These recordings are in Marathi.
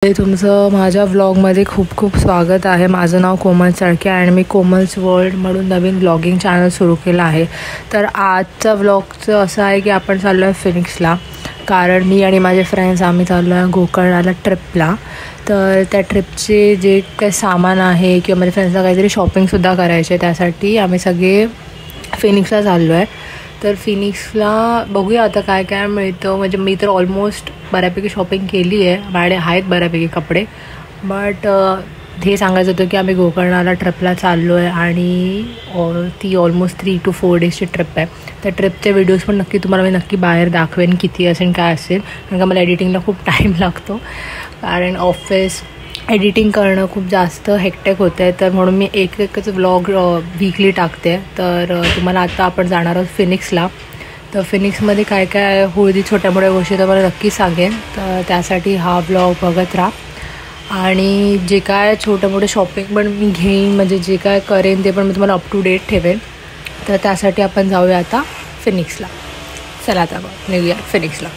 तुमचं माझ्या व्लॉगमध्ये खूप खूप स्वागत आहे. माझं नाव कोमल चाळके आणि मी कोमल्स वर्ल्ड म्हणून नवीन व्लॉगिंग चॅनल सुरू केलं आहे. तर आजचा व्लॉगचं असं आहे की आपण चाललो आहे फिनिक्सला, कारण मी आणि माझे फ्रेंड्स आम्ही चाललो आहे गोकर्णाला ट्रिपला. तर त्या ट्रिपचे जे काही सामान आहे किंवा माझ्या फ्रेंड्सला काहीतरी शॉपिंगसुद्धा करायचे, त्यासाठी आम्ही सगळे फिनिक्सला चाललो आहे. तर फिनिक्सला बघूया आता काय काय मिळतं. म्हणजे मी तर ऑलमोस्ट बऱ्यापैकी शॉपिंग केली आहे, माझ्याकडे आहेत बऱ्यापैकी कपडे. बट हे सांगायचं होतं की आम्ही गोकर्णाला ट्रिपला चाललो आहे आणि ती ऑलमोस्ट 3 to 4 डेजची ट्रिप आहे. त्या ट्रिपचे व्हिडिओज पण तुम्हाला मी नक्की बाहेर दाखवेन किती असेल काय असेल, कारण का मला एडिटिंगला खूप टाईम लागतो, कारण ऑफिस एडिटिंग करणं खूप जास्त हेक्टेक होतं आहे. तर म्हणून मी एकच व्लॉग वीकली टाकते. तर तुम्हाला आता आपण जाणार आहोत फिनिक्सला. तर फिनिक्समध्ये काय काय होळी छोट्या मोठ्या गोष्टी तर मला नक्की सांगेन. तर त्यासाठी हा व्लॉग बघत राहा. आणि जे काय छोटं मोठं शॉपिंग पण मी घेईन, म्हणजे जे काय करेन ते पण मी तुम्हाला अप टू डेट ठेवेन. तर त्यासाठी आपण जाऊया आता फिनिक्सला. चला आता निघूया फिनिक्सला.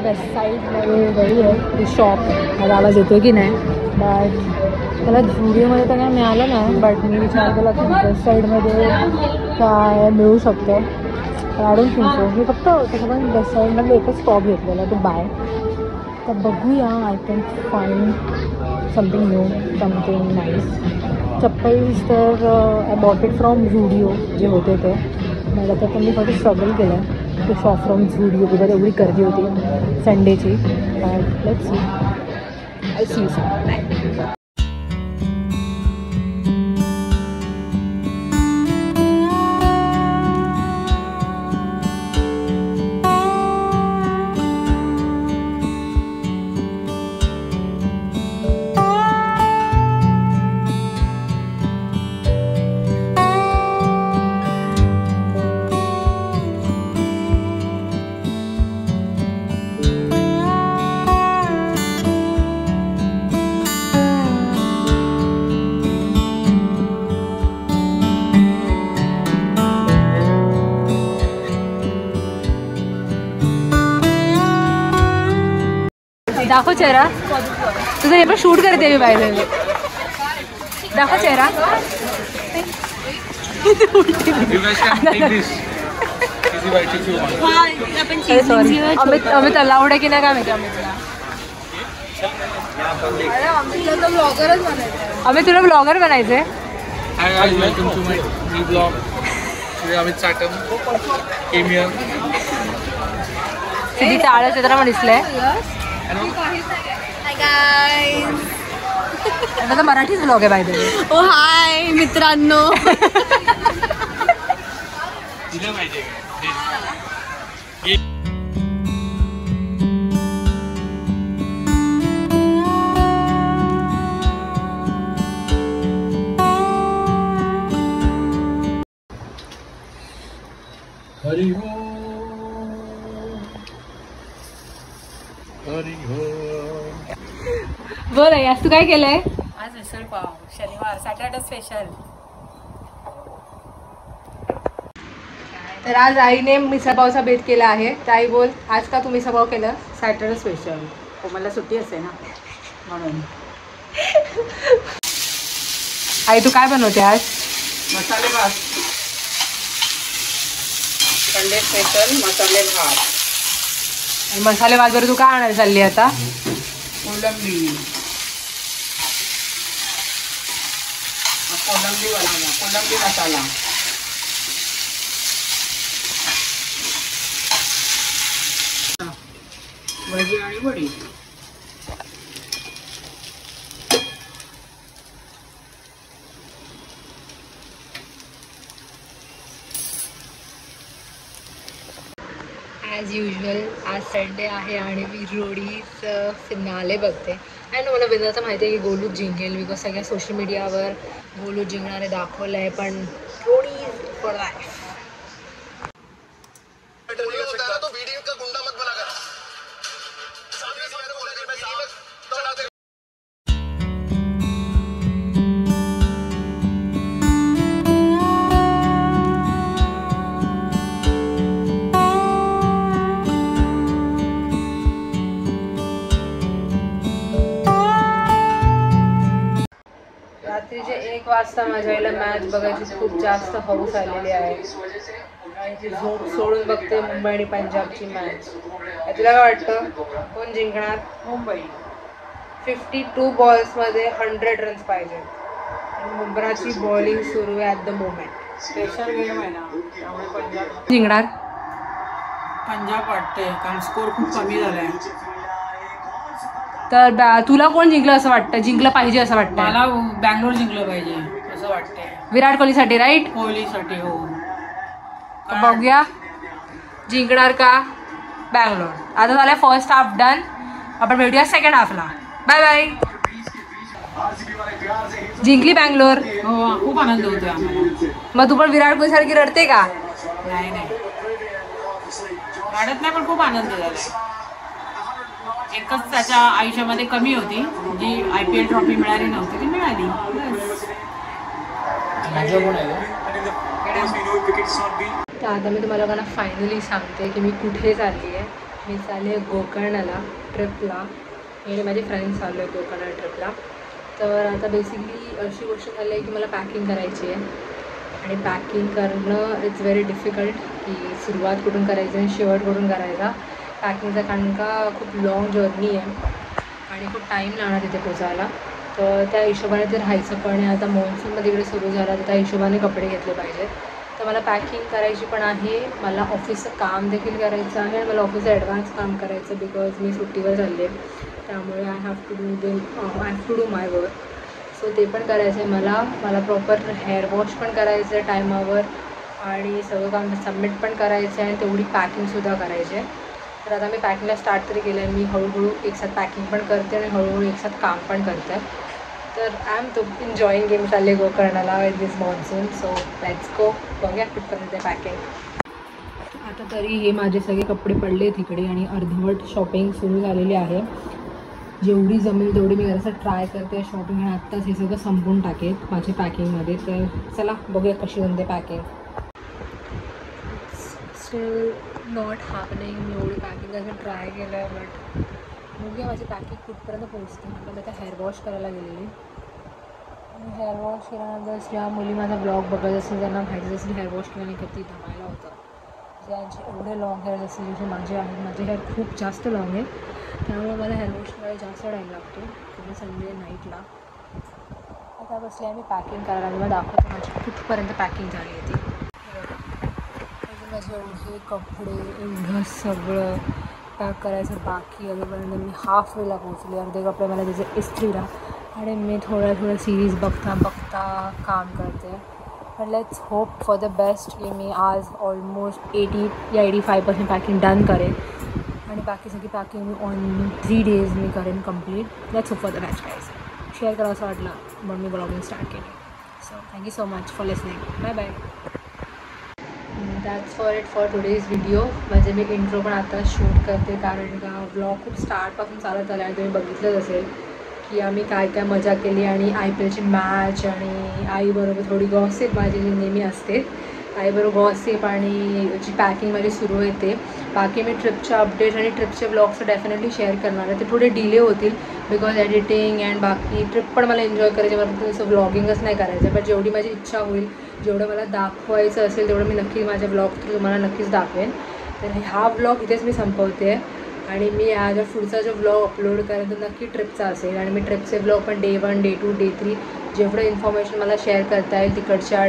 वेस्ट साईडमध्ये गई आहे शॉप. माझा आवाज येतो की नाही, बट त्याला झुडिओमध्ये तर काय मिळालं नाही. बट मी विचार केला की वेस्ट साईडमध्ये काय मिळू शकतं. I don't think so. मी फक्त त्याच्यामध्ये वेस्ट साईडमध्ये एकच टॉप घेतलेला टू बाय. तर बघूया, I can find something new, something nice. Chappals तर I bought it from Zudio जे होते ते. मला तर त्यांनी फक्त स्ट्रगल केलं आहे ते शॉप फ्रॉम झुडिओ, बिकॉज एवढी गर्दी होती संडेची. लेट्स सी, आय सी सम. दाखव चेहरा तुझं. हे पण शूट करते मी बाहेर. दाखव चेहरा. अमित अलाउड आहे की नाही काय माहिती. अमित तुला ब्लॉगर बनायचंय. सिद्धी टाळ्या चित्र पण दिसलंय. Hi guys. माझा मराठीच ब्लॉग आहे बाय द वे. ओ हाय मित्रांनो. हरी हो हरी हो. बोल आज तू काय केलंय. आज मिसळ पाव, शनिवार सॅटर्डे स्पेशल. तर आज आईने मिसळपावचा बेत केला आहे. तर आई बोल, आज का तू मिसळपाव केलं. Saturday special. कोमलला सुट्टी असते ना म्हणून. आई तू काय बनवते आज. मसाले भात, संडे स्पेशल मसाले भात. आणि मसाले भात बरं तू काय आणायला चालली आता. कोलंबी. कोलंबी बनवला, कोलंबी मसाला. भजी आणि वडी. ॲज युजल आज संडे आहे आणि मी रोडीचं फिनाले बघते. आणि मला विनरचं माहिती आहे की गोलूच जिंकेल, बिकॉज सगळ्या सोशल मीडियावर बोलू जिंकणारे दाखवलं आहे पण थोडी फॉर लाईफ. रात्रीचे 1 वाजता माझ्या आईला मॅच बघायची खूप जास्त हौस आलेली आहे आणि ती झोप सोडून बघते मुंबई आणि पंजाबची मॅच. तुला काय वाटतं कोण जिंकणार? मुंबई. 52 बॉल्समध्ये 100 रन्स पाहिजे आणि मुंबईची बॉलिंग सुरू आहे at the moment. Special game आहे ना त्यामुळे पंजाब जिंकणार. पंजाब वाटते कारण स्कोर खूप कमी झाला आहे. तर तुला कोण जिंकलं असं वाटतं? जिंकलं पाहिजे असं वाटतं? मला बँगलोर जिंकलं पाहिजे असं वाटतंय. विराट कोहलीसाठी राईट? कोहलीसाठी हो. बघूया जिंकणार का बँगलोर. आता झालं फर्स्ट हाफ डन. आपण भेटूया सेकंड हाफला. Bye bye. जिंकली बँगलोर. हो खूप आनंद होतोय आम्हाला. मग तू पण विराट कोहली सारखी रडते का? नाही रडत नाही पण खूप आनंद झाला. एकच त्याच्या आयुष्यामध्ये कमी होती जी IPL ट्रॉफी मिळाली नव्हती ती मिळाली. तर आता मी तुम्हाला लोकांना फायनली सांगते की मी कुठे चालली आहे. मी चालली आहे गोकर्णाला ट्रिपला. आणि माझे फ्रेंड्स चाललो आहे गोकर्णा ट्रिपला. तर आता बेसिकली अशी गोष्ट झाली आहे की मला पॅकिंग करायची आहे आणि पॅकिंग करणं इट्स व्हेरी डिफिकल्ट की सुरुवात कुठून करायची आणि शेवट कुठून करायचा पॅकिंगचा, कारण का खूप लाँग जर्नी आहे आणि खूप टाईम लागणार तिथे पोचायला. तर त्या हिशोबाने ते राहायचं पण आहे. आता मॉन्सूनमध्ये इकडे सुरू झाला तर त्या हिशोबाने कपडे घेतले पाहिजेत. तर मला पॅकिंग करायची पण आहे, मला ऑफिसचं काम देखील करायचं आहे आणि मला ऑफिसचं ॲडव्हान्स काम करायचं बिकॉज मी सुट्टीवर चालले त्यामुळे I have to do my work. So ते पण करायचं आहे मला प्रॉपर हेअर वॉश पण करायचं आहे टायमावर आणि सगळं काम सबमिट पण करायचं आहे आणि तेवढी पॅकिंगसुद्धा करायची आहे. तर आता मी पॅकिंगला स्टार्ट तरी केलं आहे. मी हळूहळू एकसाथ पॅकिंग पण करते आणि हळूहळू एकसाथ काम पण करते. तर आय एम तो एन्जॉईंग गेम चालले गोकर्णाला with this monsoon. So let's go. बघूया कुठपर्यंत पॅकिंग. आता तरी हे माझे सगळे कपडे पडले तिकडे आणि अर्धवट शॉपिंग सुरू झालेली आहे. जेवढी जमेल तेवढी मी जरासं ट्राय करते शॉपिंग आणि आत्ताच हे सगळं संपवून टाकेल माझ्या पॅकिंगमध्ये. तर चला बघूया कशी होते पॅकिंग. Still not happening. मी एवढी पॅकिंग असं ट्राय केलं आहे बट बघूया माझी पॅकिंग कुठपर्यंत पोहोचते. आपण आता हेअर वॉश करायला गेलेली. हेअर वॉश केल्यानंतर ज्या मुली माझा ब्लॉग बघत असेल त्यांना माहितीच असेल हेअर वॉश केल्याने किती धमायला होतं. ज्यांचे एवढे लॉंग हेअर असेल जसे माझे आहेत, माझे हेअर खूप जास्त लॉंग आहे त्यामुळे मला हेअर वॉश करायला जास्त टाईम लागतो किंवा संडे नाईटला. आता बसले आम्ही पॅकिंग करायला. मला दाखवतो माझी कुठपर्यंत पॅकिंग झाली आहे ती. माझे एवढे कपडे एवढं सगळं पॅक करायचं बाकी अजूनपर्यंत मी हाफ वेला पोहोचले. अर्धे कपडे मला त्याचे इस्त्रीला आणि मी थोडं सिरीज बघता काम करते. पण let's hope for the best की मी आज ऑलमोस्ट 80 या 85% पॅकिंग डन करेन आणि बाकी सगळी पॅकिंग मी ऑन 3 days मी करेन complete. Let's hope for the best guys. Share करा असं वाटलं म्हणून मी ब्लॉगिंग स्टार्ट केली. So thank you so much for listening. Bye bye. That's for it for today's video. म्हणजे मी इंट्रो पण आता शूट करते कारण का व्लॉग खूप स्टार्टपासून चालत आला आणि तुम्ही बघितलंच असेल की आम्ही काय काय मजा केली आणि IPLची मॅच आणि आईबरोबर थोडी गॉसिप माझी जी नेहमी असते आईबरोबर गॉसिप आणि जी पॅकिंग माझी सुरू होते. बाकी मी ट्रिपच्या अपडेट्स आणि ट्रिपचे ब्लॉग्स डेफिनेटली शेअर करणार आहे. ते थोडे डिले होतील बिकॉज एडिटिंग अँड बाकी ट्रिप पण मला एन्जॉय करायची. मला फक्त तसं व्लॉगिंगच नाही करायचं पण जेवढी माझी इच्छा होईल जेवढं मला दाखवायचं असेल तेवढं मी नक्की माझ्या ब्लॉग थ्रू तुम्हाला नक्कीच दाखवेन. तर हा ब्लॉग इथेच मी संपवते आणि मी ह्याच्या पुढचा जो ब्लॉग अपलोड करेन तो नक्की ट्रिपचा असेल आणि मी ट्रिपचे ब्लॉग पण Day 1, Day 2, Day 3 जेवढं इन्फॉर्मेशन मला शेअर करता येईल तिकडच्या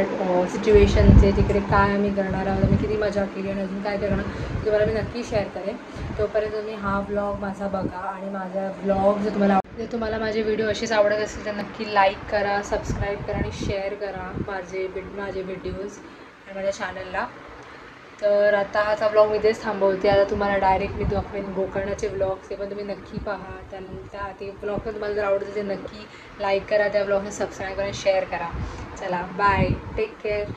सिच्युएशनचे तिकडे काय आम्ही करणार आहोत, आम्ही किती मजा केली आणि अजून काय करणार ते तुम्हाला मी नक्की शेअर करेन. तोपर्यंत तुम्ही हा ब्लॉग माझा बघा आणि माझा ब्लॉग जर तुम्हाला माझे व्हिडिओ असेच आवडत असतील तर नक्की लाईक करा, सबस्क्राईब करा आणि शेअर करा माझे व्हिडिओज आणि माझ्या चॅनलला. तर आता हाचा ब्लॉग मी इथेच थांबवते. आता तुम्हाला डायरेक्ट मी दाखवेन गोकर्णाचे ब्लॉग्स, ते पण तुम्ही नक्की पहा. त्यानंतर ते ब्लॉग पण तुम्हाला जर आवडत असेल नक्की लाईक करा, त्या ब्लॉगला सबस्क्राईब करा, शेअर करा. चला बाय, टेक केअर.